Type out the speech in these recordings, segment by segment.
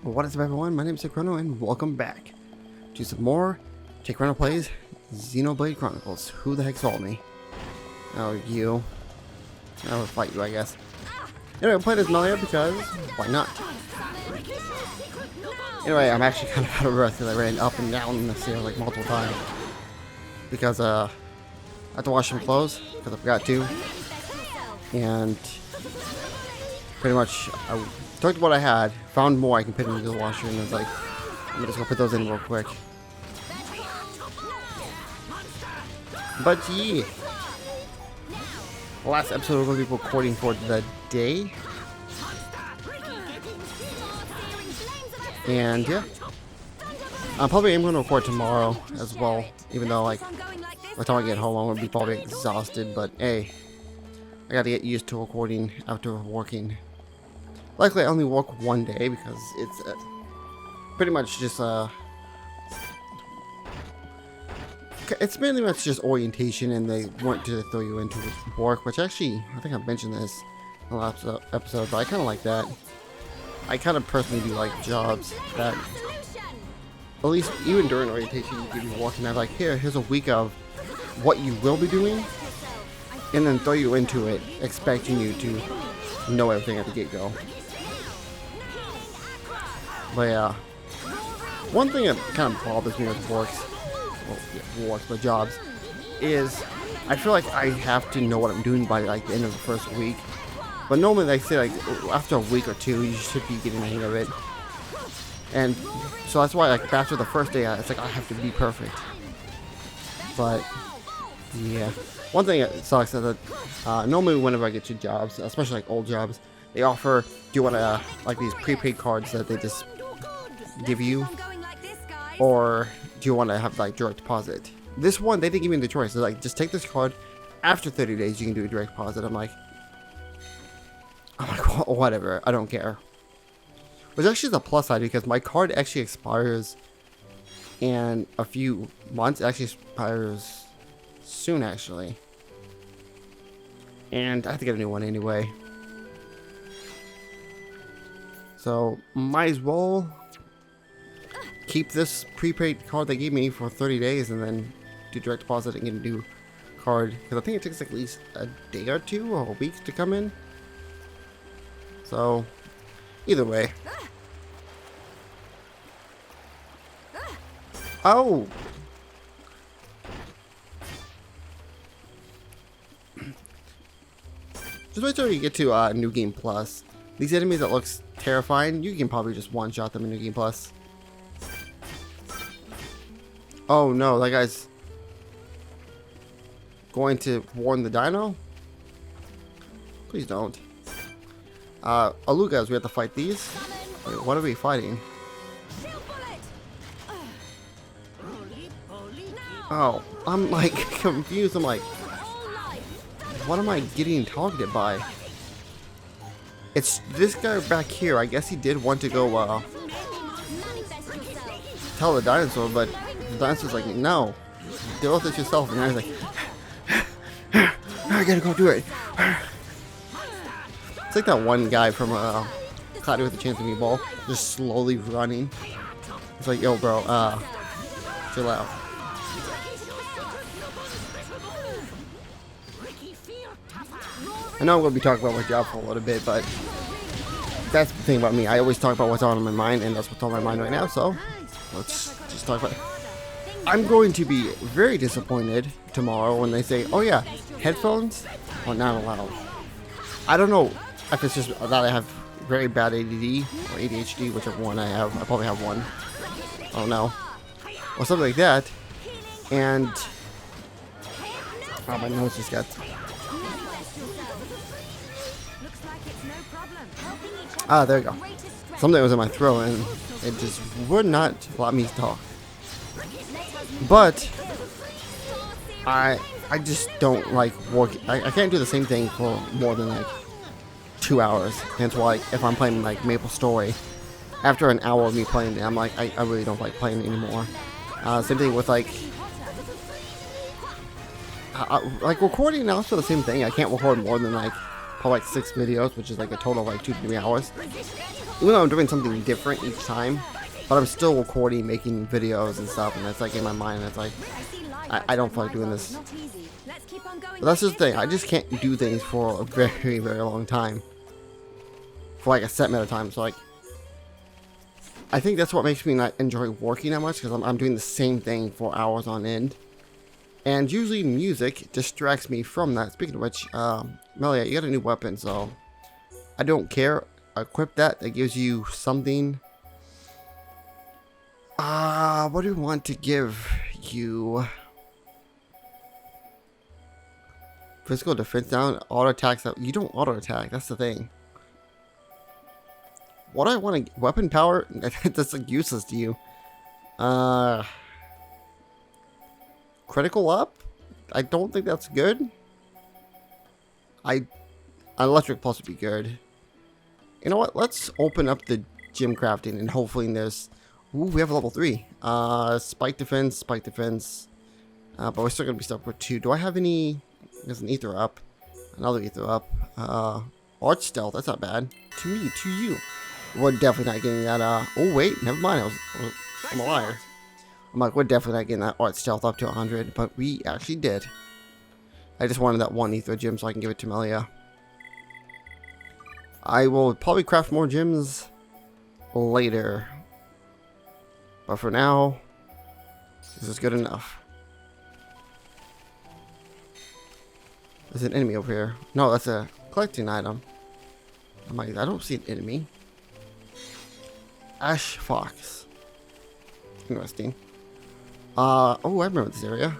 What is up, everyone? My name is Chrono, and welcome back to some more Chrono Plays Xenoblade Chronicles. Who the heck saw me? Oh, you. I will fight you, I guess. Anyway, I'm playing as Melia because why not? Anyway, I'm actually kind of out of breath because I ran up and down the stairs like multiple times. Because I have to wash some clothes because I forgot to. And pretty much I took what I had, found more I can put into the washer, and was like, I'm just gonna put those in real quick. But yeah, last episode we're gonna be recording for the day, and yeah, I'm probably am gonna record tomorrow as well. Even though like by the time I get home, I'm gonna be probably exhausted. But hey, I gotta get used to recording after working. Likely I only work one day because it's pretty much just it's mainly much just orientation, and they want to throw you into work, which actually I think I mentioned this in the last episode, but I kind of like that. I kind of personally do like jobs that at least even during orientation you can be working at, like here's a week of what you will be doing, and then throw you into it expecting you to know everything at the get-go. But yeah, one thing that kind of bothers me with but jobs, is I feel like I have to know what I'm doing by like the end of the first week. But normally they say like after a week or two you should be getting the hang of it. And so that's why like after the first day it's like I have to be perfect. But yeah, one thing that sucks is that normally whenever I get to jobs, especially like old jobs, they offer, do you want to like these prepaid cards that they just give you, or do you want to have like direct deposit? This one they didn't give me the choice. They're like, just take this card, after 30 days you can do a direct deposit. I'm like whatever, I don't care. Which actually is a plus side because my card actually expires in a few months. It actually expires soon actually, and I have to get a new one anyway, so might as well keep this prepaid card they gave me for 30 days and then do direct deposit and get a new card, because I think it takes like at least a day or two or a week to come in. So either way. Oh, just wait till you get to New Game Plus. These enemies that looks terrifying, you can probably just one-shot them in New Game Plus. Oh no, that guy's going to warn the dino? Please don't. Alugas, we have to fight these? Wait, what are we fighting? Oh, I'm like confused. I'm like, what am I getting targeted by? It's this guy back here. I guess he did want to go tell the dinosaur, but the dinosaur's like, no, deal with it yourself. And I was like, I gotta go do it. It's like that one guy from Cloudy with a Chance of Meatball, just slowly running. It's like, yo, bro, chill out. I know I'm going to be talking about my job for a little bit, but that's the thing about me. I always talk about what's on my mind, and that's what's on my mind right now, so let's just talk about it. I'm going to be very disappointed tomorrow when they say, oh yeah, headphones are not allowed. I don't know if it's just that I have very bad ADD or ADHD, whichever one I have. I probably have one. I don't know. Or something like that. And oh, my nose just got... Ah, there we go. Something was in my throat and it just would not let me talk. But I just don't like work. I can't do the same thing for more than like 2 hours. Hence why if I'm playing like Maple Story, after an hour of me playing it, I'm like, I really don't like playing it anymore. Same thing with like recording now. Also the same thing. I can't record more than like probably like 6 videos, which is like a total of like 2 to 3 hours. even though I'm doing something different each time, but I'm still recording, making videos and stuff, and that's like in my mind, and it's like, I don't feel like doing this. But that's just the thing, I just can't do things for a very, very long time. For like a set amount of time, so like, I think that's what makes me not enjoy working that much, because I'm doing the same thing for hours on end. And usually music distracts me from that. Speaking of which, Melia, you got a new weapon, so I don't care. Equip that. That gives you something. What do we want to give you? Physical defense down, auto attacks up. You don't auto attack. That's the thing. What do I want to weapon power? That's like useless to you. Critical up? I don't think that's good. Electric plus would be good. You know what? Let's open up the gym crafting and hopefully there's. Ooh, we have a level 3. Spike defense. But we're still gonna be stuck with 2. Do I have any? There's an ether up. Another ether up. Arch stealth. That's not bad. To me, to you. We're definitely not getting that. Oh wait, never mind. I'm a liar. I'm like, we're definitely not getting that art stealth up to 100, but we actually did. I just wanted that one ether gem so I can give it to Melia. I will probably craft more gems later, but for now, this is good enough. There's an enemy over here. No, that's a collecting item. I'm like, I don't see an enemy. Ash Fox. Interesting. Oh, I remember this area.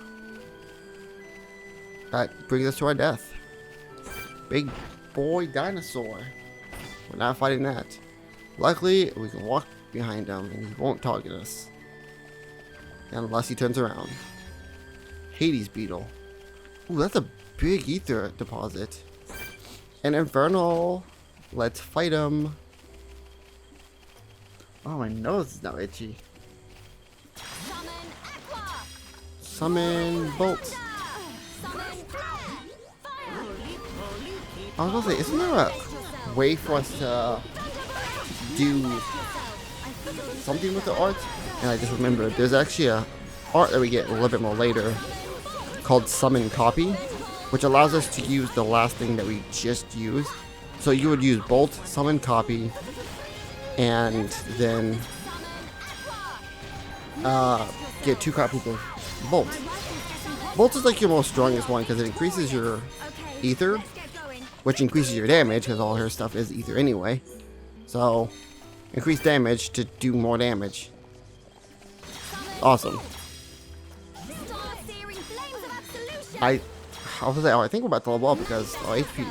That brings us to our death. Big boy dinosaur. We're not fighting that. Luckily, we can walk behind him and he won't target us. Unless he turns around. Hades beetle. Ooh, that's a big ether deposit. An infernal. Let's fight him. Oh, my nose is now itchy. Summon bolt. I was gonna say, isn't there a way for us to do something with the art? And I just remembered there's actually a art that we get a little bit more later called summon copy, which allows us to use the last thing that we just used. So you would use bolt, summon copy, and then get 2 copies of bolt. Bolt is like your most strongest one because it increases your ether, which increases your damage because all her stuff is ether anyway. So increase damage to do more damage. Awesome. I think we're about to level up because our HP.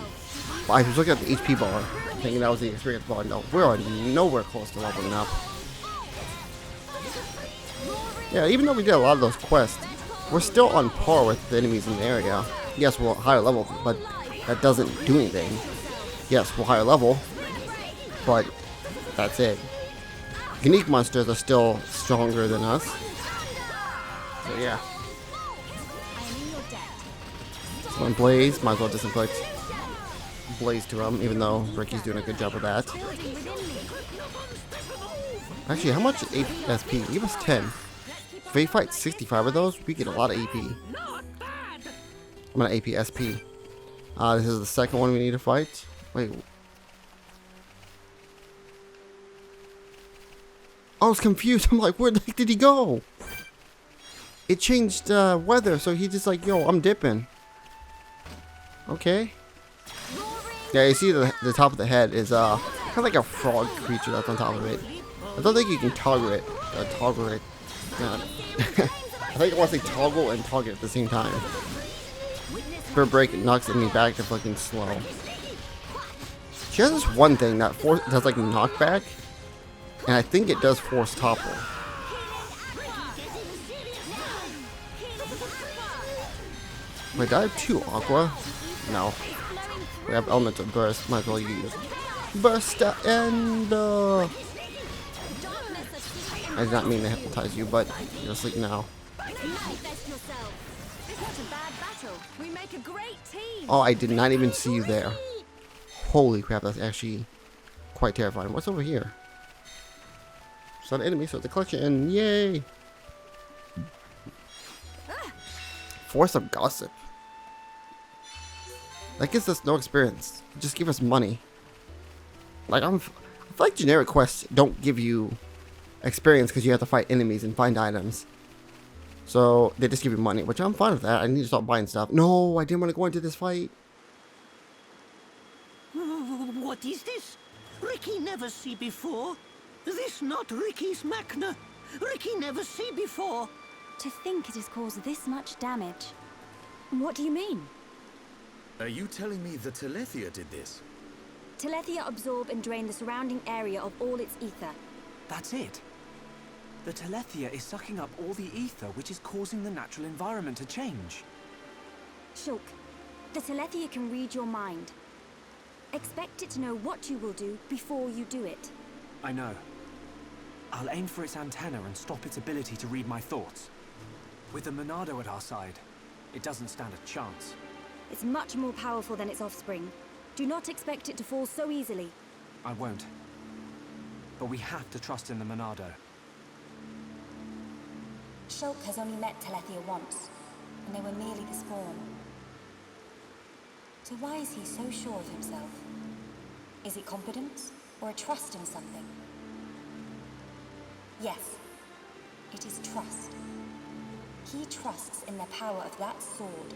I was looking at the HP bar, thinking that was the experience bar. No, we're nowhere close to leveling up. Yeah, even though we did a lot of those quests, we're still on par with the enemies in the area. Yes, we're higher level, but that doesn't do anything. Yes, we're higher level, but that's it. Unique monsters are still stronger than us. So yeah. One Blaze, might as well disinflict Blaze to him, even though Ricky's doing a good job of that. Actually, how much SP? Give us 10. If we fight 65 of those, we get a lot of AP. I'm gonna AP SP. This is the second one we need to fight. Wait. I was confused. I'm like, where the heck did he go? It changed weather, so he just like, yo, I'm dipping. Okay. Yeah, you see the top of the head is kind of like a frog creature that's on top of it. I don't think you can toggle it. Toggle it. God. I think I want to say toggle and target at the same time. For a break, it knocks me back to fucking slow. She has this one thing that does like knockback, and I think it does force topple. Wait, did I have 2 aqua? No. We have elemental burst. Might as well use burst and I did not mean to hypnotize you, but you're asleep now. Oh, I did not even see you there. Holy crap, that's actually quite terrifying. What's over here? It's not an enemy, so it's a collection. Yay! Force of gossip. That gives us no experience. Just give us money. Like I feel like generic quests don't give you experience because you have to fight enemies and find items. So they just give you money, which I'm fine with that. I need to stop buying stuff. No, I didn't want to go into this fight. What is this? Ricky never see before. This not Ricky's Machna. Ricky never see before. To think it has caused this much damage. What do you mean? Are you telling me the Telethia did this? Telethia absorb and drain the surrounding area of all its ether. That's it. The Telethia is sucking up all the ether, which is causing the natural environment to change. Shulk, the Telethia can read your mind. Expect it to know what you will do before you do it. I know. I'll aim for its antenna and stop its ability to read my thoughts. With the Monado at our side, it doesn't stand a chance. It's much more powerful than its offspring. Do not expect it to fall so easily. I won't. But we have to trust in the Monado. Shulk has only met Telethia once, and they were merely the spawn. So why is he so sure of himself? Is it confidence, or a trust in something? Yes, it is trust. He trusts in the power of that sword.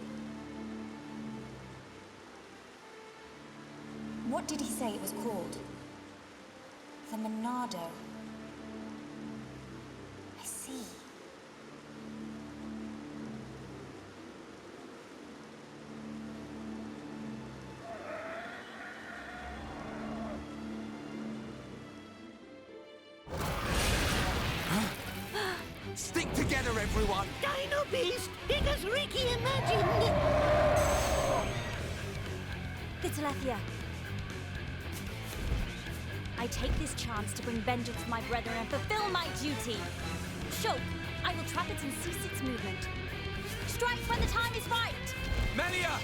What did he say it was called? The Monado. I see. Stick together, everyone! Dino Beast, big as Ricky imagined. The Telethia. I take this chance to bring vengeance to my brethren and fulfill my duty. Shulk, I will trap it and cease its movement. Strike when the time is right! Melia!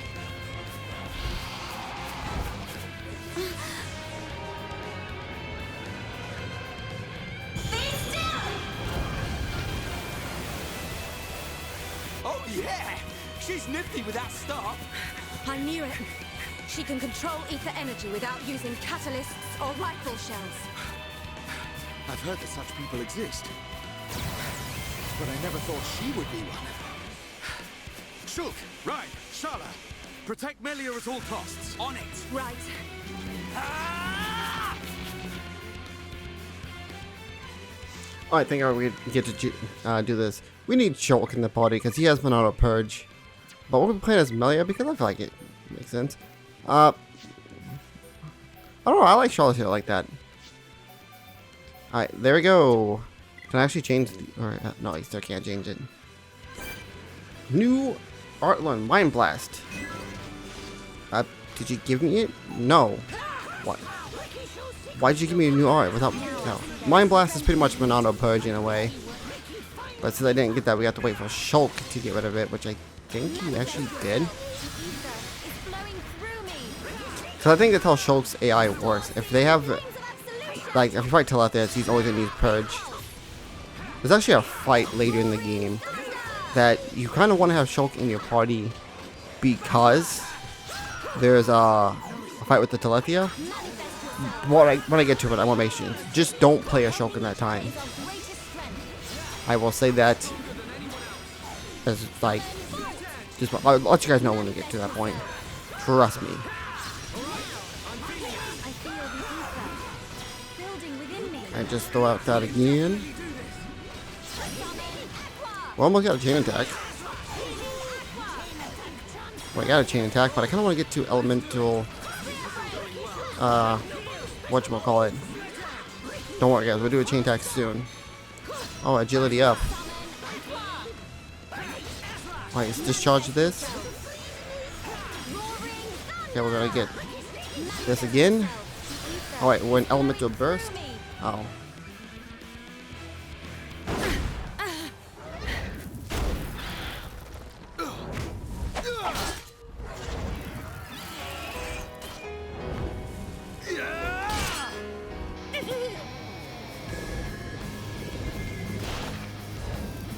Be still! Oh yeah! She's nifty with that stop! I knew it. She can control ether energy without using catalysts or rifle shells. I've heard that such people exist. But I never thought she would be one. Shulk, right, Shala. Protect Melia at all costs. On it! Right. Ah! Oh, I think we get to do this. We need Shulk in the party because he has been auto purge. But we're playing as Melia because I feel like it makes sense. I don't know, I like Charlotte here like that. Alright, there we go. Can I actually change the, or, no, I still can't change it. New Artland Mind Blast. Did you give me it? No. What? Why'd you give me a new art without, no. Mind Blast is pretty much Monado Purge in a way. But since I didn't get that, we have to wait for Shulk to get rid of it, which I think he actually did. Because I think that's how Shulk's AI works. If they have, like, if you fight Telethia, he's always going to use Purge. There's actually a fight later in the game that you kind of want to have Shulk in your party because there's a fight with the Telethia. When I get to it, I want to make sure. Just don't play a Shulk in that time. I will say that as, like, just I'll let you guys know when we get to that point. Trust me. I just throw out that again. Well, almost got a chain attack. Well, I got a chain attack, but I kind of want to get to elemental. Whatchamacallit. Don't worry, guys. We'll do a chain attack soon. Oh, agility up. Alright, let's discharge this. Okay, we're gonna get this again. Alright, we're in elemental burst. Oh.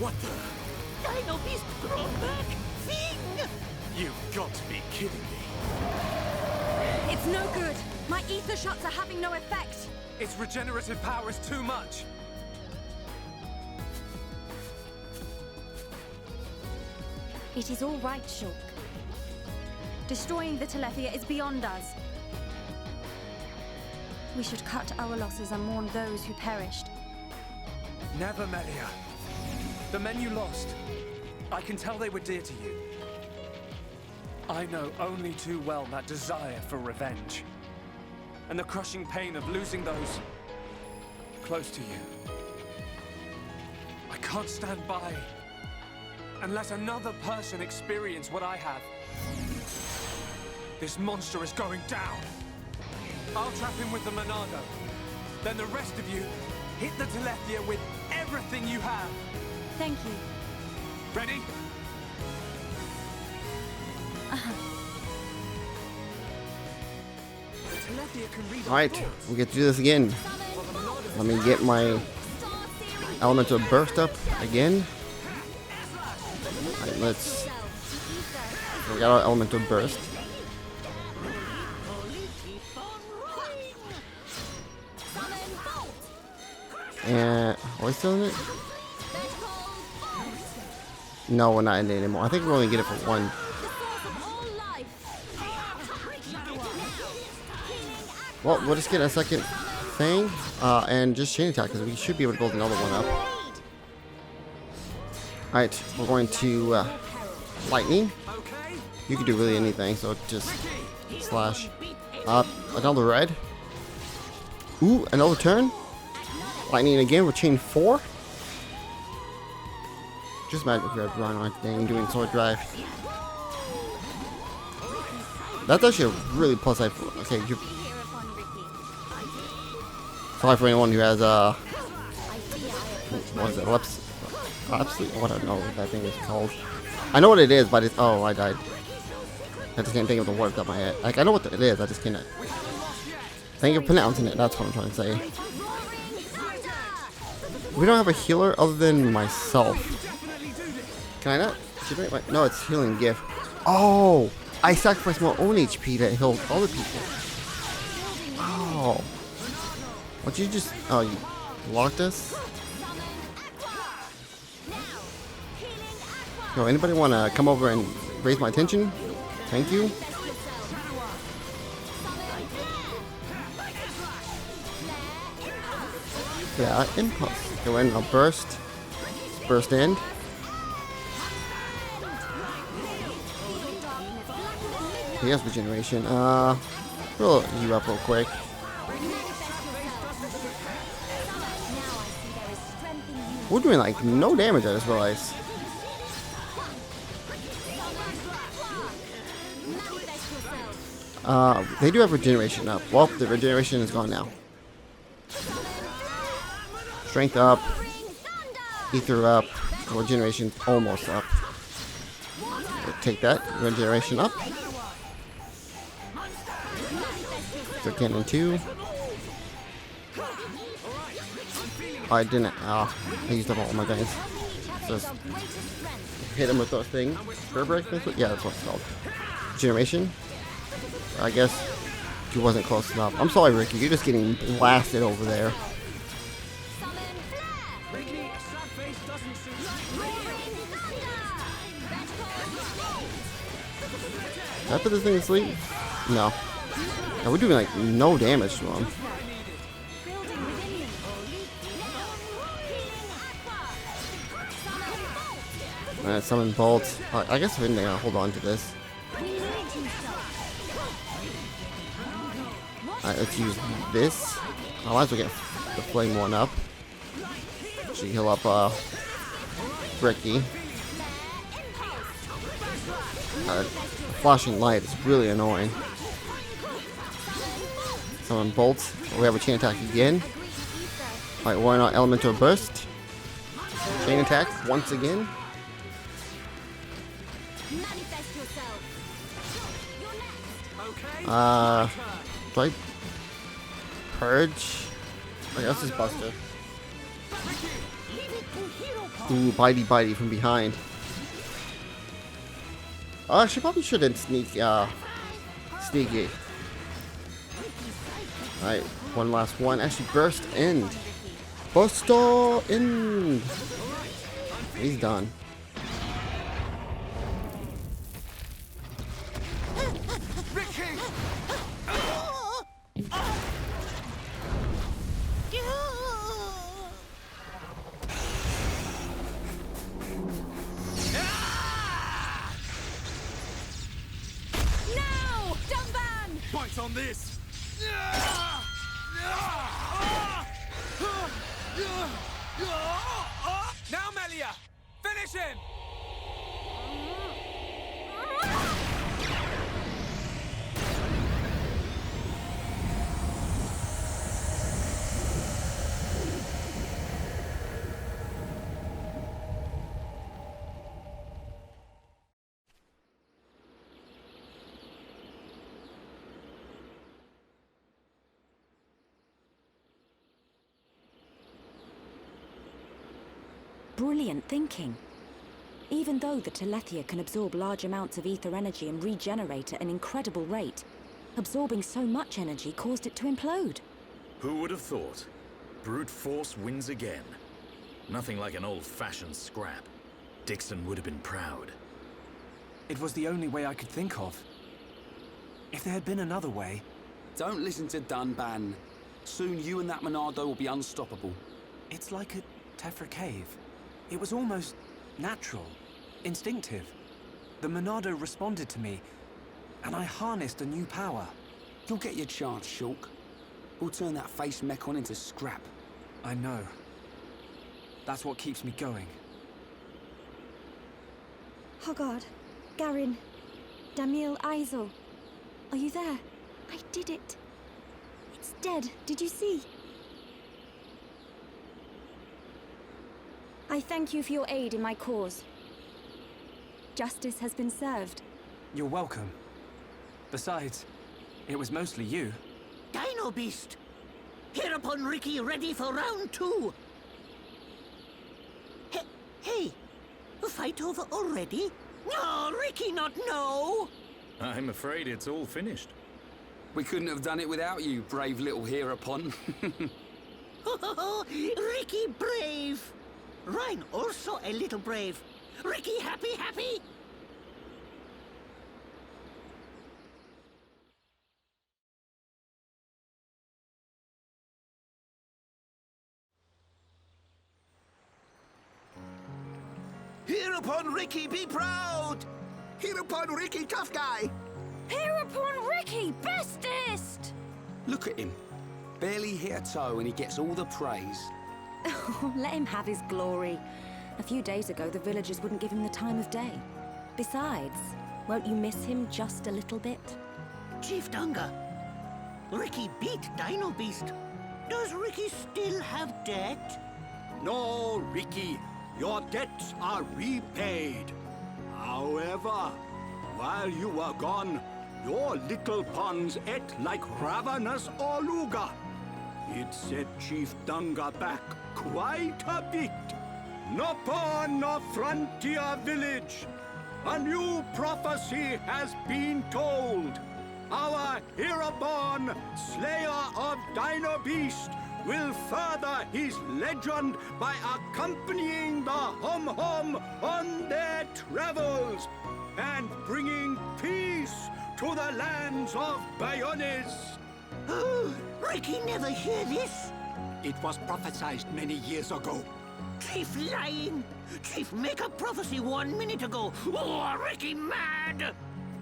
What the? Dino Beast brought back thing! You've got to be kidding me. It's no good. My ether shots are having no effect. Its regenerative power is too much. It is all right, Shulk. Destroying the Telethia is beyond us. We should cut our losses and mourn those who perished. Never, Melia. The men you lost, I can tell they were dear to you. I know only too well that desire for revenge. And the crushing pain of losing those close to you. I can't stand by and let another person experience what I have. This monster is going down. I'll trap him with the Monado. Then the rest of you hit the Telethia with everything you have. Thank you. Ready? The Telethia can read our Alright, thoughts. we get to do this again. Let me get my elemental burst up again. Alright, let's. We got our elemental burst. And are we still in it? No, we're not in it anymore. I think we're only get it for one. Well, we'll just get a second thing and just chain attack because we should be able to build another one up. Alright, we're going to lightning. You can do really anything, so just slash up. Another red. Ooh, another turn. Lightning again with chain 4. Just imagine if you have Rhino thing doing sword drive. That's actually a really plus side for. Okay, you. Sorry for anyone who has what is it? What I don't know what that thing is called. I know what it is, but it's. Oh, I died. I just can't think of the word off the top of my head. Like I know what it is, I just can't. Think of pronouncing it. That's what I'm trying to say. We don't have a healer other than myself. Can I not? No, it's healing gift. Oh, I sacrificed my own HP to heal other people. Oh, what you just? Oh, you locked us. Yo, anybody want to come over and raise my attention? Thank you. Yeah, impulse. Go in, I'll burst. Burst in. He has regeneration. We'll you up real quick. We're doing like no damage, I just realized. They do have regeneration up. Well, the regeneration is gone now. Strength up. Ether up. Regeneration almost up. Take that. Regeneration up. So cannon 2. Oh, I didn't. Oh, I used up all my guys. Just hit him with those things. Spur break? Yeah, that's what it's called. Regeneration. I guess he wasn't close enough. I'm sorry, Ricky. You're just getting blasted over there. Did I put this thing to sleep? No. No, we're doing like no damage to him. Summon Bolt. I guess we're gonna hold on to this. Alright, let's use this. I might as well get the flame one up. Should heal up Ricky. Flashing light is really annoying. Summon Bolt. We have a chain attack again. Alright, why not Elemental Burst? Chain attack once again. Do I purge? I guess it's Buster. Leave it to Hero Paw. Ooh, bitey from behind. She probably shouldn't sneaky. Alright, one last one. Actually, burst in. Buster in. He's done. Ricky! Now, Dumban! Points on this! Now, Melia! Finish him! Brilliant thinking. Even though the Telethia can absorb large amounts of ether energy and regenerate at an incredible rate, absorbing so much energy caused it to implode. Who would have thought? Brute force wins again. Nothing like an old-fashioned scrap. Dixon would have been proud. It was the only way I could think of. If there had been another way... Don't listen to Dunban. Soon you and that Monado will be unstoppable. It's like a Tephra cave. It was almost natural, instinctive. The Monado responded to me, and I harnessed a new power. You'll get your chance, Shulk. We'll turn that face mechon into scrap. I know. That's what keeps me going. Hogard, Garin, Damil Aizel, are you there? I did it. It's dead, did you see? I thank you for your aid in my cause. Justice has been served. You're welcome. Besides, it was mostly you. Dino Beast! Hereupon Ricky ready for round 2. Hey, a fight over already? No, Ricky not no! I'm afraid it's all finished. We couldn't have done it without you, brave little Hereupon. Ricky brave! Rhine also a little brave. Ricky happy? Hereupon Ricky, be proud! Hereupon Ricky, tough guy! Hereupon Ricky, bestest! Look at him. Barely hit a toe and he gets all the praise. Let him have his glory. A few days ago, the villagers wouldn't give him the time of day. Besides, won't you miss him just a little bit? Chief Dunga, Ricky beat Dino Beast. Does Ricky still have debt? No, Ricky. Your debts are repaid. However, while you were gone, your little pawns ate like ravenous Oluga. It set Chief Dunga back quite a bit. No pawn, no frontier village. A new prophecy has been told. Our hero-born slayer of Dino Beast will further his legend by accompanying the Hum-Hum on their travels and bringing peace to the lands of Bayones. Ricky never hear this. It was prophesied many years ago. Chief lying. Chief make a prophecy 1 minute ago. Oh, Ricky mad.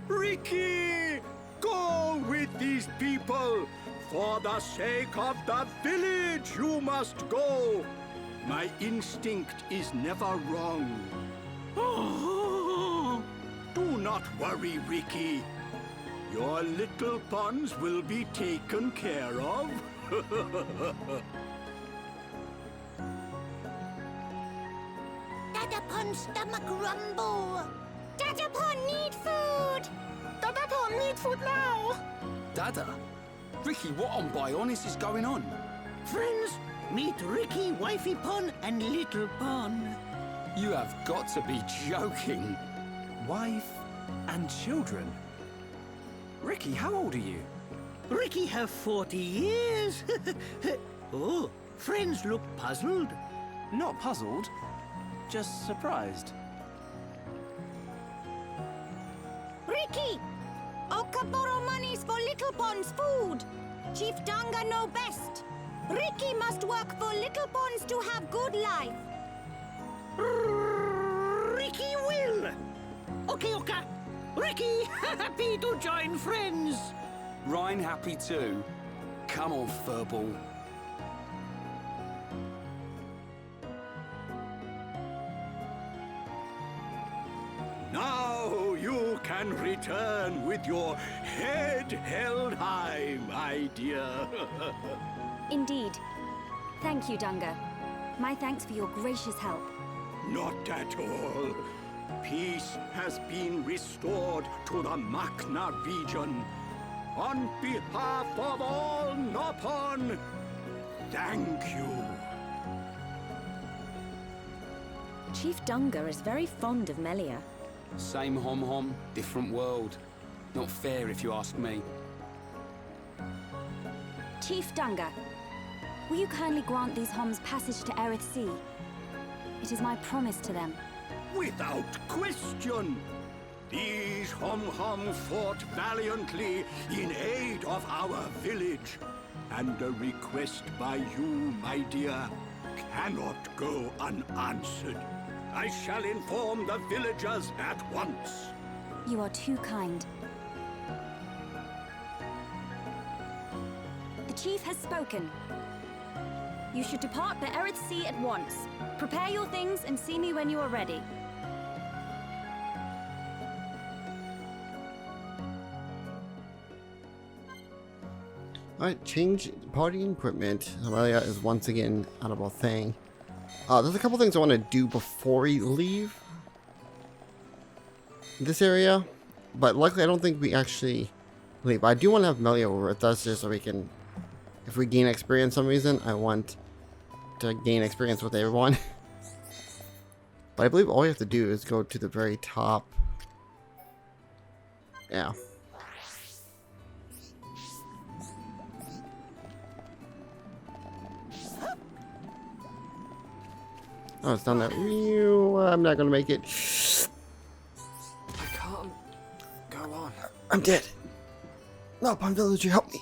Ricky, go with these people. For the sake of the village, you must go. My instinct is never wrong. Do not worry, Ricky. Your little pawns will be taken care of. Dadapon stomach rumble. Dadapon need food! Dadapon need food now. Dada? Ricky, what on Bayones is going on? Friends, Meet Ricky, Wifey Pon, and Little Pon. You have got to be joking. Wife and children? Ricky, how old are you? Ricky have 40 years. Oh, friends look puzzled. Not puzzled, just surprised. Ricky! Oka borrow monies for Little Pon's food. Chief Danga know best. Ricky must work for Little Pons to have good life. Ricky will. Okay, Oka. Ricky, happy to join friends. Ryan happy too. Come on, furball. Now you can return with your head held high, my dear. Indeed. Thank you, Dunga. My thanks for your gracious help. Not at all. Peace has been restored to the Makna region. On behalf of all Nopon, thank you. Chief Dunga is very fond of Melia. Same hom-hom, different world. Not fair if you ask me. Chief Dunga, will you kindly grant these Homs passage to Erith Sea? It is my promise to them. Without question. These hom-hom fought valiantly in aid of our village. And a request by you, my dear, cannot go unanswered. I shall inform the villagers at once. You are too kind. The chief has spoken. You should depart for Erith Sea at once. Prepare your things and see me when you are ready. Alright, change party equipment. Amelia is once again out of a thing. There's a couple things I want to do before we leave this area, but luckily I don't think we actually leave. I do want to have Melia over with us just so we can, if we gain experience for some reason, I want to gain experience with everyone. But I believe all you have to do is go to the very top. Yeah. Oh, it's down there. I'm not gonna make it. I can't go on. I'm dead. No, Pond Villager, help me.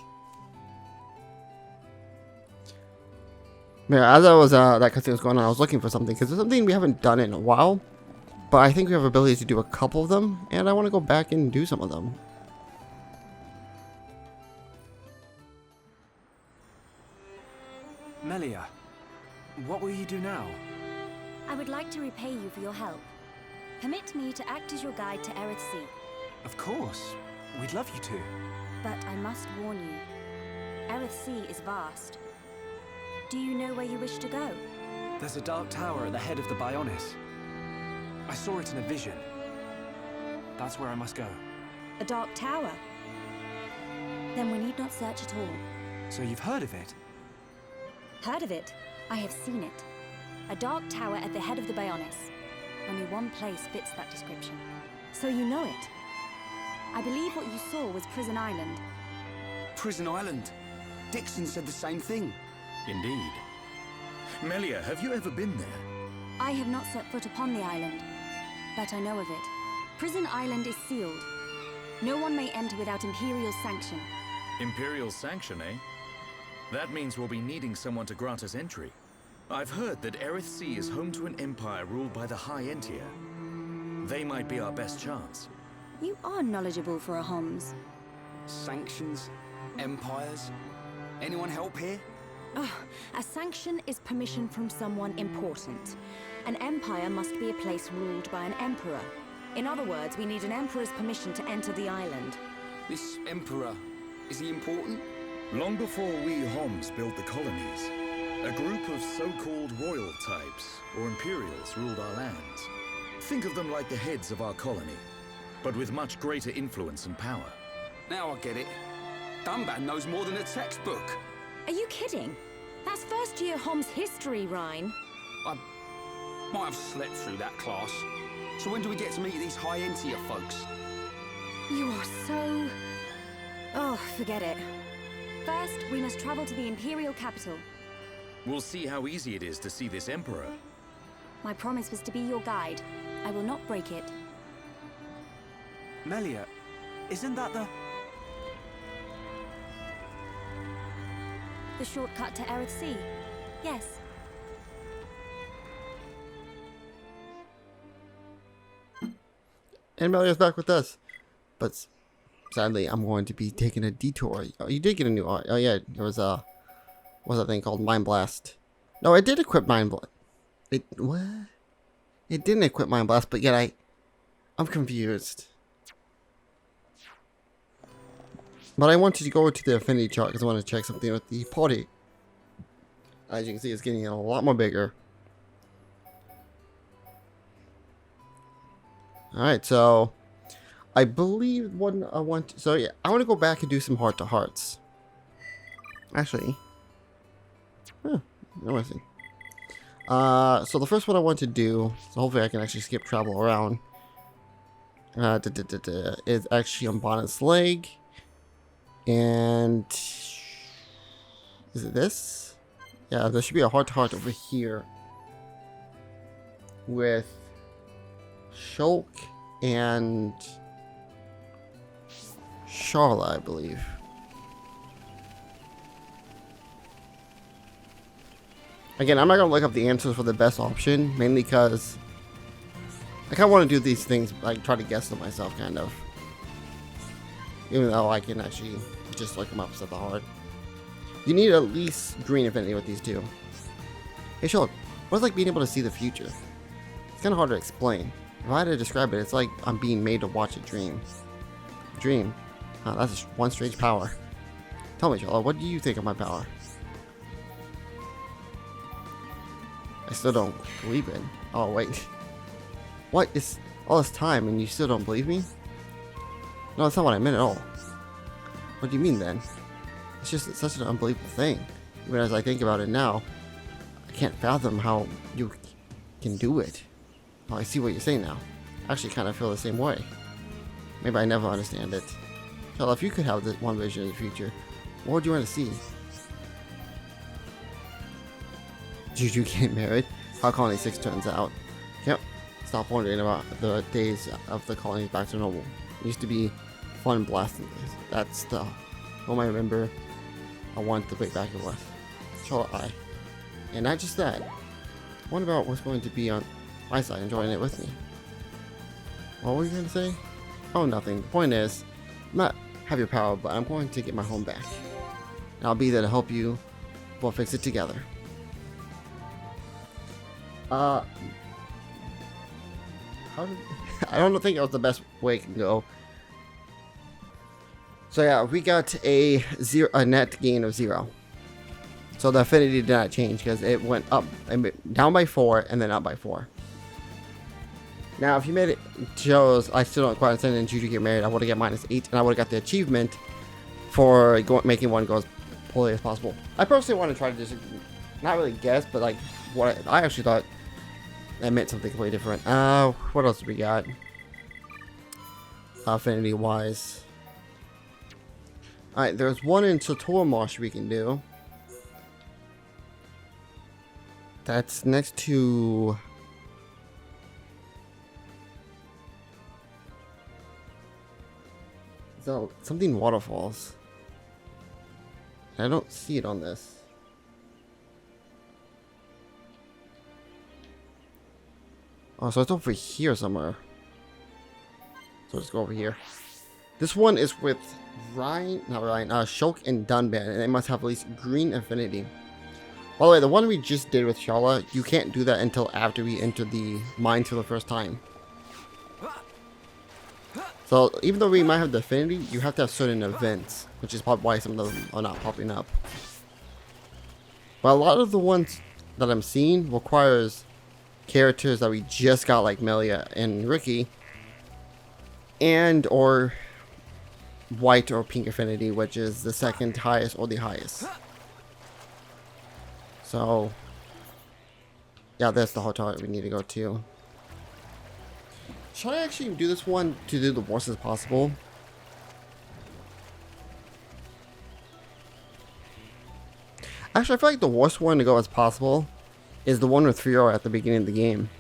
Yeah, as I was that cutscene was going on, I was looking for something because there's something we haven't done in a while, but I think we have ability to do a couple of them, and I want to go back and do some of them. Melia, what will you do now? I would like to repay you for your help. Permit me to act as your guide to Erith Sea. Of course. We'd love you to. But I must warn you. Erith Sea is vast. Do you know where you wish to go? There's a dark tower at the head of the Bionis. I saw it in a vision. That's where I must go. A dark tower? Then we need not search at all. So you've heard of it? Heard of it? I have seen it. A dark tower at the head of the Bionis. Only one place fits that description. So you know it? I believe what you saw was Prison Island. Prison Island. Dixon said the same thing. Indeed. Melia, have you ever been there? I have not set foot upon the island, but I know of it. Prison Island is sealed. No one may enter without Imperial sanction. Imperial sanction, eh? That means we'll be needing someone to grant us entry. I've heard that Erith Sea is home to an empire ruled by the High Entia. They might be our best chance. You are knowledgeable for a Homs. Sanctions? Empires? Anyone help here? A sanction is permission from someone important. An empire must be a place ruled by an emperor. In other words, we need an emperor's permission to enter the island. This emperor, is he important? Long before we Homs built the colonies, a group of so-called royal types, or imperials, ruled our lands. Think of them like the heads of our colony, but with much greater influence and power. Now I get it. Dunban knows more than a textbook. Are you kidding? That's first year Hom's history, Rhine. I might have slept through that class. So when do we get to meet these high-end-tier folks? You are so... Oh, forget it. First, we must travel to the Imperial capital. We'll see how easy it is to see this Emperor. My promise was to be your guide. I will not break it. Melia, isn't that the... The shortcut to Erith Sea? Yes. And Melia's back with us. But sadly, I'm going to be taking a detour. Oh, you did get a new art. Oh yeah, there was a... What's that thing called? Mind Blast. No, it did equip Mind Blast. It... What? It didn't equip Mind Blast, but yet I'm confused. But I wanted to go to the affinity chart because I want to check something with the party. As you can see, it's getting a lot more bigger. Alright, so I believe what I want to, so yeah, I want to go back and do some heart-to-hearts. Actually, interesting. So the first one I want to do, so hopefully I can actually skip travel around, is actually on Bonnet's leg. And is it this? Yeah, there should be a heart-to-heart over here with Shulk and Charla, I believe. Again, I'm not going to look up the answers for the best option, mainly because I kind of want to do these things, like try to guess them myself, kind of. Even though I can actually just look them up set the hard. You need at least green affinity with these two. Hey Shulk, what's it like being able to see the future? It's kind of hard to explain. If I had to describe it, it's like I'm being made to watch a dream. Dream? Huh, that's one strange power. Tell me, Charla, what do you think of my power? I still don't believe it. Oh, wait. What is all this time and you still don't believe me? No, that's not what I meant at all. What do you mean then? It's just such an unbelievable thing. Even as I think about it now, I can't fathom how you can do it. Oh, I see what you're saying now. I actually kind of feel the same way. Maybe I never understand it. Charla, if you could have this one vision of the future, what would you want to see? Juju get married? How Colony 6 turns out. Can't stop wondering about the days of the colonies back to normal. It used to be fun blasting days. That's the home I remember. I want the way back it was. Charla, and not just that. What about what's going to be on my side enjoying it with me? What were you going to say? Oh, nothing. The point is, I'm not have your power, but I'm going to get my home back. And I'll be there to help you. We'll fix it together. How did I don't think that was the best way it can go. So yeah, we got a net gain of 0. So the affinity did not change because it went up and down by 4 and then up by 4. Now, if you made it shows, I still don't quite understand. And Juju get married, I would have got -8, and I would have got the achievement for making one go as poorly as possible. I personally want to try to just not really guess, but like what I actually thought that meant something completely different. What else do we got? Affinity wise. Alright, there's one in Sator Marsh we can do. That's next to so something waterfalls. I don't see it on this. Oh, so it's over here somewhere. So let's go over here. This one is with Shulk and Dunban, and they must have at least green affinity. By the way, the one we just did with Charla, you can't do that until after we enter the mine for the first time. So even though we might have the affinity, you have to have certain events, which is probably why some of them are not popping up. But a lot of the ones that I'm seeing requires characters that we just got, like Melia and Ricky, and or white or pink affinity, which is the second highest or the highest. So, yeah, that's the hotel we need to go to. Should I actually do this one to do the worst as possible? Actually, I feel like the worst one to go as possible is the one with Fiora at the beginning of the game.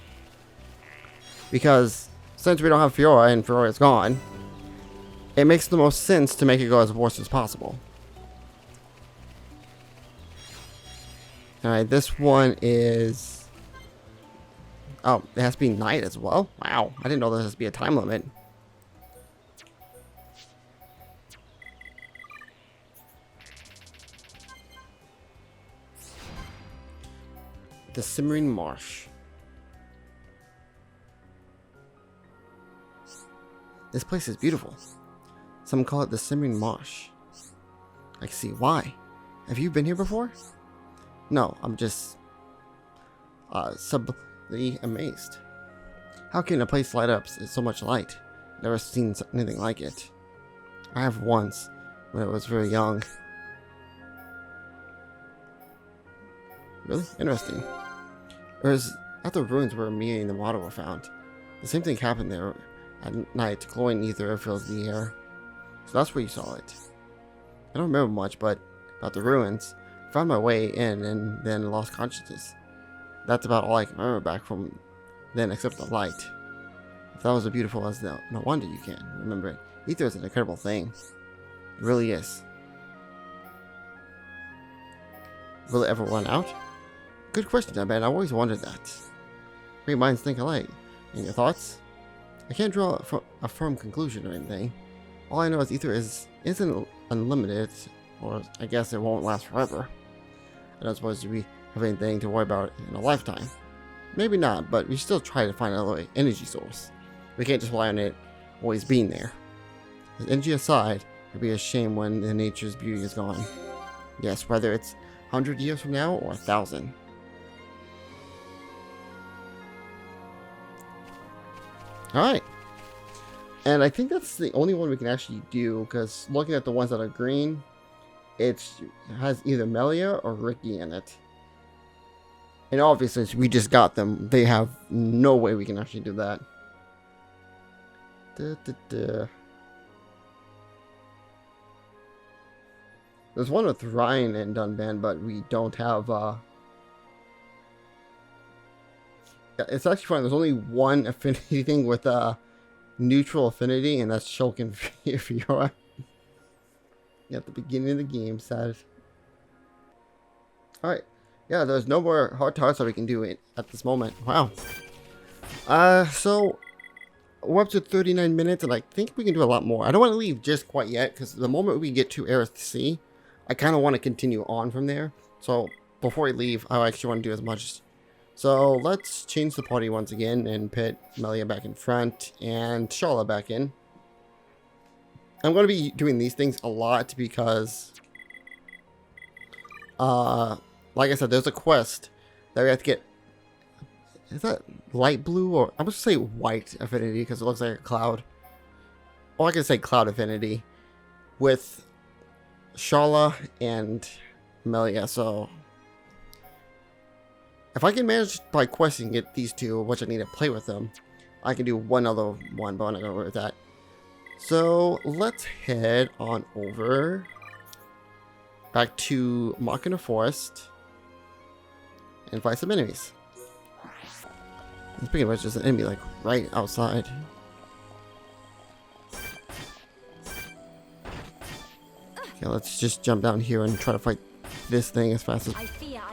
Because since we don't have Fiora and Fiora is gone, it makes the most sense to make it go as worst as possible. Alright, this one is... Oh, it has to be night as well? Wow, I didn't know there has to be a time limit. The Simmering Marsh. This place is beautiful. Some call it the Simmering Marsh. I can see why. Have you been here before? No, I'm just subtly amazed. How can a place light up with so much light? Never seen anything like it. I have once, when I was very young. Really? Interesting. It was at the ruins where me and the water were found. The same thing happened there at night. Glowing ether fills the air. So that's where you saw it. I don't remember much, but about the ruins. I found my way in and then lost consciousness. That's about all I can remember back from then except the light. If that was as beautiful as that, no wonder you can remember it. Ether is an incredible thing. It really is. Will it ever run out? Good question, man. I always wondered that. Great minds think alike. And your thoughts? I can't draw a firm conclusion or anything. All I know is ether isn't unlimited, or I guess it won't last forever. I don't suppose we have anything to worry about in a lifetime. Maybe not, but we still try to find another energy source. We can't just rely on it always being there. As energy aside, it would be a shame when the nature's beauty is gone. Yes, whether it's 100 years from now or 1,000. Alright. And I think that's the only one we can actually do, because looking at the ones that are green, it has either Melia or Ricky in it. And obviously, since we just got them, they have no way we can actually do that. There's one with Ryan and Dunban, but we don't have... It's actually funny, there's only one affinity thing with neutral affinity, and that's Shulk and Fiora. At the beginning of the game, sad. Alright. Yeah, there's no more hard targets that we can do it at this moment. Wow. So we're up to 39 minutes, and I think we can do a lot more. I don't want to leave just quite yet, because the moment we get to Aerith Sea, I kind of want to continue on from there. So before we leave, I actually want to do as much. So let's change the party once again and put Melia back in front and Sharla back in. I'm going to be doing these things a lot because, like I said, there's a quest that we have to get. Is that light blue, or I'm going to say white affinity because it looks like a cloud. Or I can say cloud affinity with Sharla and Melia. So if I can manage by questing get these two, which I need to play with them, I can do one other one, but I'm not going to worry with that. So let's head on over back to Machina Forest and fight some enemies. Speaking of which, there's an enemy like right outside. Okay, let's just jump down here and try to fight this thing as fast as...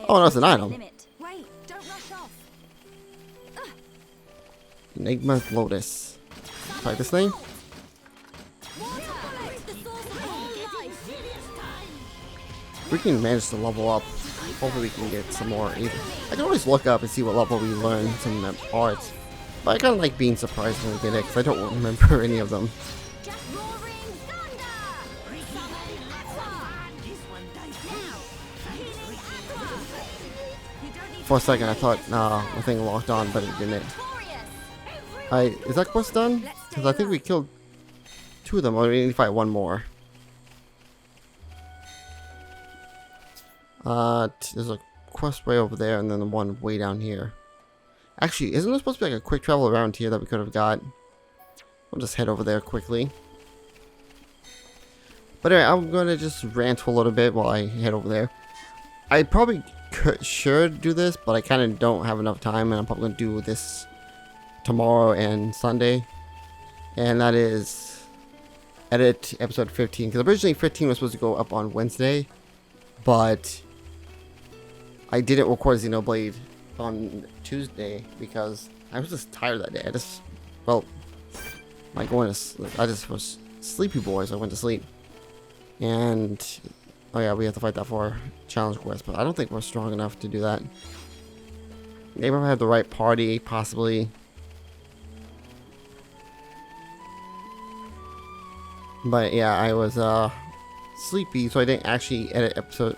Oh, no, it's an item. Wait, don't rush off. Enigma Lotus. Fight this thing. We can manage to level up. Hopefully we can get some more. I can always look up and see what level we learn some of the parts. But I kind of like being surprised when we get it because I don't remember any of them. For a second I thought the thing locked on, but it didn't. Is that quest done? Because I think we killed 2 of them. We need to fight 1 more. There's a quest way over there and then the one way down here. Actually, isn't there supposed to be like a quick travel around here that we could have got? I'll just head over there quickly. But anyway, I'm going to just rant for a little bit while I head over there. I probably should do this, but I kind of don't have enough time, and I'm probably going to do this tomorrow and Sunday. And that is edit episode 15. Because originally 15 was supposed to go up on Wednesday, but I didn't record Xenoblade on Tuesday because I was just tired that day. I just, well, like going to sleep. I just was sleepy boy, so I went to sleep. And oh yeah, we have to fight that for challenge quest, but I don't think we're strong enough to do that. Maybe if I have the right party, possibly. But yeah, I was sleepy, so I didn't actually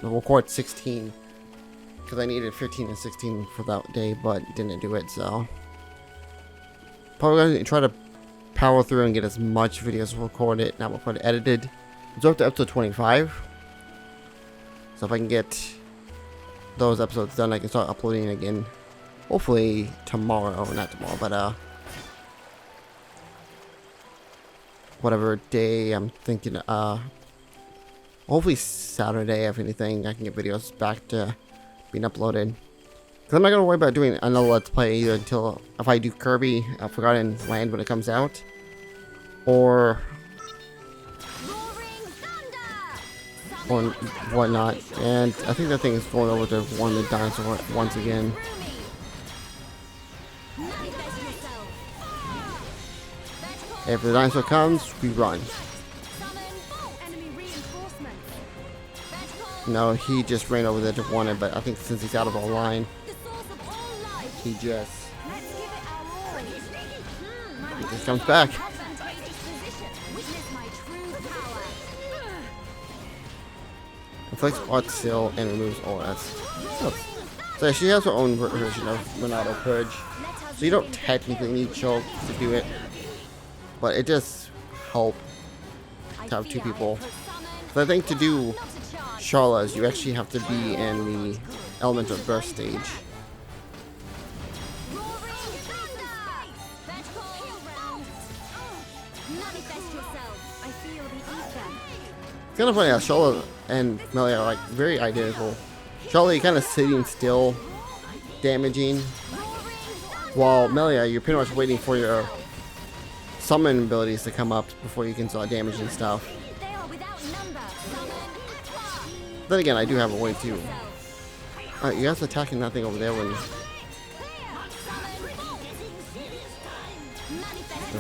record 16 because I needed 15 and 16 for that day, but didn't do it. So probably gonna try to power through and get as much videos recorded, not recorded, edited. It's up to episode 25. So if I can get those episodes done, I can start uploading again. Hopefully tomorrow, not tomorrow, but whatever day I'm thinking. Hopefully Saturday, if anything, I can get videos back to being uploaded. Cause I'm not gonna worry about doing another Let's Play either until if I do Kirby Forgotten Land when it comes out, or whatnot. And I think that thing is going over to warn the dinosaur once again. If the dinosaur comes, we run. No, he just ran over there to warn it, but I think since he's out of our line, he just comes back. Inflicts art seal and removes OS. So she has her own version of Monado Purge. So you don't technically need Choke to do it, but it does help to have two people. So I think to do Sharla's, you actually have to be in the Elemental Burst stage. It's kind of funny how Sharla and Melee are like very identical. Sharla, you're kind of sitting still, damaging, while Melee, you're pretty much waiting for your summon abilities to come up before you can start damaging stuff. Then again, I do have a way too. Alright, you guys attacking that thing over there when...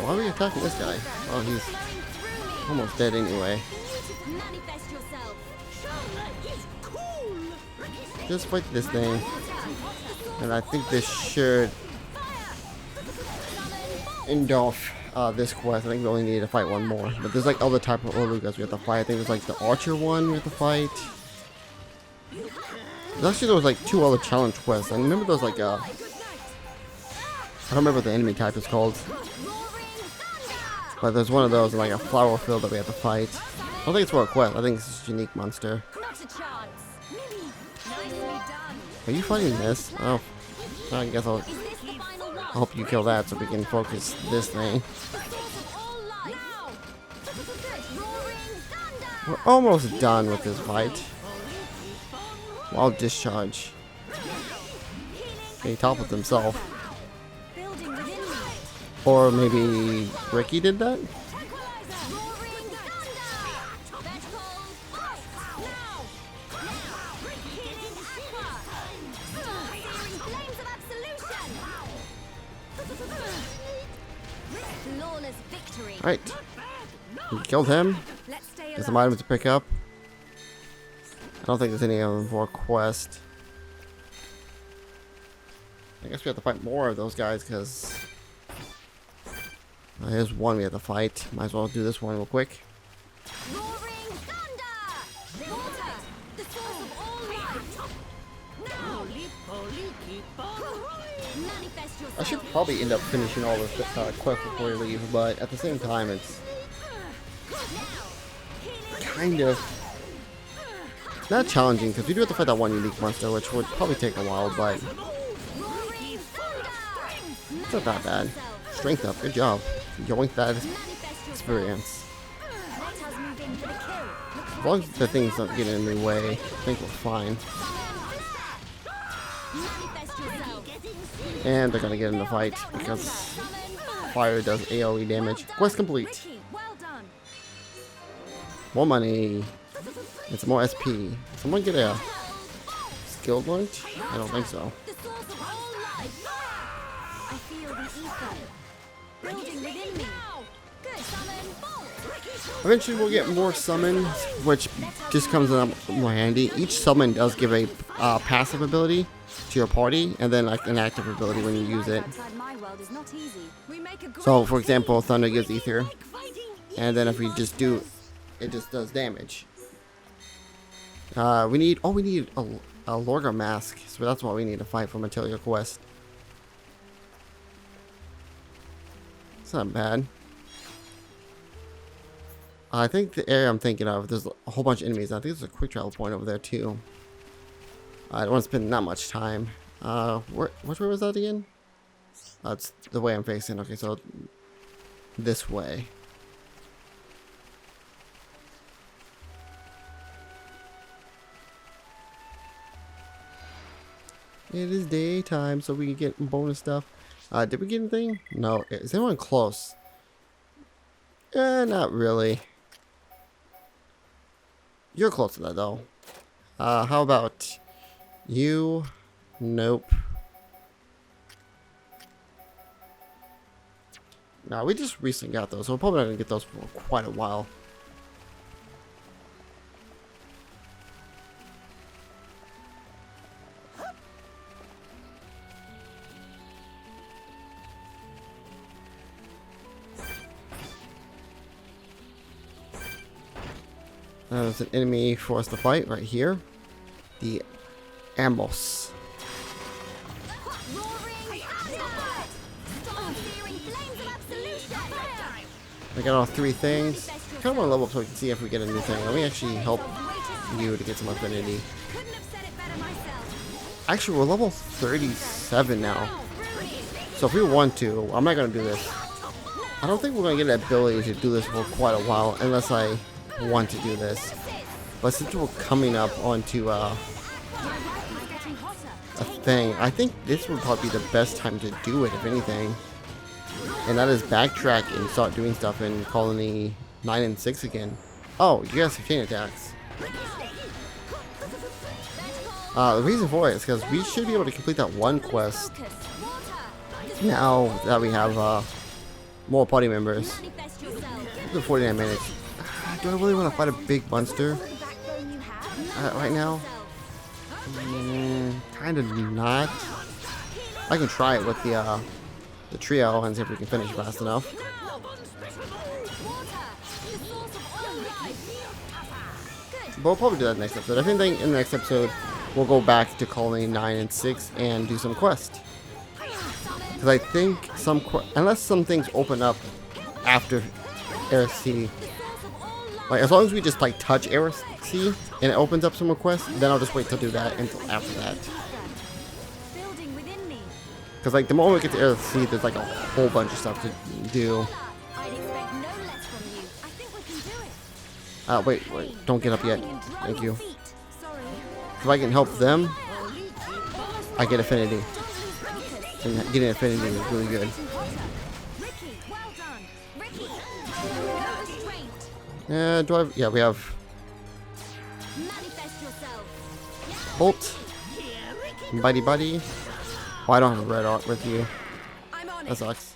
Why are we attacking this guy? Oh, he's almost dead anyway. Just fight this thing. And I think this should end off this quest. I think we only need to fight one more. But there's like other type of Orugas we have to fight. I think there's like the Archer one we have to fight. Actually, there was like 2 other challenge quests. I remember those like I don't remember what the enemy type is called. But there's one of those like a flower field that we have to fight. I don't think it's for a quest. I think it's just a unique monster. Are you fighting this? Oh, I guess I'll help you kill that so we can focus this thing. We're almost done with this fight. I'll discharge. He toppled himself. Or maybe Ricky did that? Alright. We killed him. There's some items to pick up. I don't think there's any of them for a quest. I guess we have to fight more of those guys because here's one we have to fight. Might as well do this one real quick. I should probably end up finishing all this quest before we leave, but at the same time, it's kind of Not challenging, because we do have to fight that one unique monster, which would probably take a while, but it's not that bad. Strength up, good job. Yoink that experience. As long as the things don't get in the way, I think we're fine. And they're gonna get in the fight, because fire does AoE damage. Quest complete. More money. And some more SP. Someone get a skill point? I don't think so. Eventually we'll get more summons, which just comes in more handy. Each summon does give a passive ability to your party, and then like an active ability when you use it. So for example, Thunder gives Ether, and then if we just do, it just does damage. We need a Lorga mask, so that's what we need to fight for Telethia quest. It's not bad. I think the area I'm thinking of, there's a whole bunch of enemies. I think there's a quick travel point over there too. I don't want to spend that much time. Which way was that again? That's the way I'm facing. Okay, so this way. It is daytime, so we can get bonus stuff. Did we get anything? No. Is anyone close? Not really. You're close to that, though. How about you? Nope. Nah, we just recently got those, so we're probably not gonna get those for quite a while. There's an enemy for us to fight right here. The Amos. I got all three things. Kind of want to level up so we can see if we get a new thing. Let me actually help you to get some affinity. Actually, we're level 37 now. So if we want to, I'm not going to do this. I don't think we're going to get the ability to do this for quite a while unless I want to do this. But since we're coming up onto a thing, I think this would probably be the best time to do it, if anything. And that is backtrack and start doing stuff in Colony 9 and 6 again. Oh, you guys have chain attacks. The reason for it is because we should be able to complete that one quest now that we have more party members. Look at 49 minutes. Do I really want to fight a big monster right now? Kind of not. I can try it with the trio and see if we can finish fast enough. But we'll probably do that next episode. I think in the next episode we'll go back to Colony 9 and 6 and do some quests. Because I think unless some things open up after RC, like as long as we just like touch RC and it opens up some requests, then I'll just wait to do that until after that. Because like the moment we get to RC, there's like a whole bunch of stuff to do. Wait, don't get up yet. Thank you. If I can help them, I get affinity. And getting affinity is really good. Yeah, we have Bolt, Buddy. Oh, I don't have a red art with you. That sucks.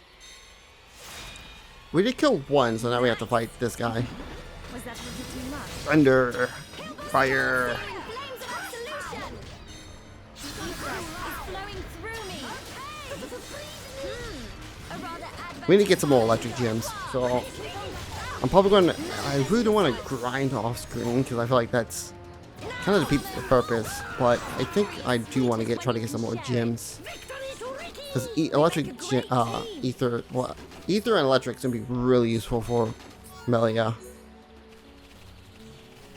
We did kill one, so now we have to fight this guy. Thunder, fire. We need to get some more electric gems, so I'm probably going to. I really don't want to grind off screen because I feel like that's kind of defeats the purpose. But I think I do want to try to get some more gems because ether and electric is gonna be really useful for Melia.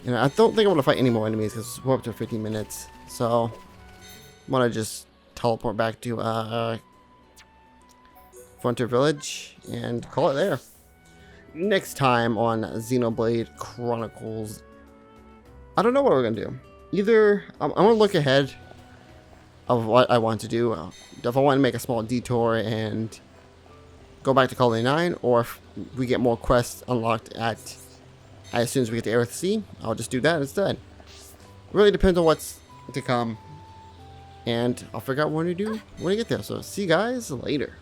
And I don't think I'm going to fight any more enemies because we're up to 15 minutes. So, I'm going to just teleport back to Frontier Village and call it there. Next time on Xenoblade Chronicles, I don't know what we're going to do. Either, I'm going to look ahead of what I want to do. If I want to make a small detour and go back to Colony 9, or if we get more quests unlocked as soon as we get to Aerith Sea, I'll just do that instead. Really depends on what's to come, and I'll figure out what to do when we get there. So see you guys later.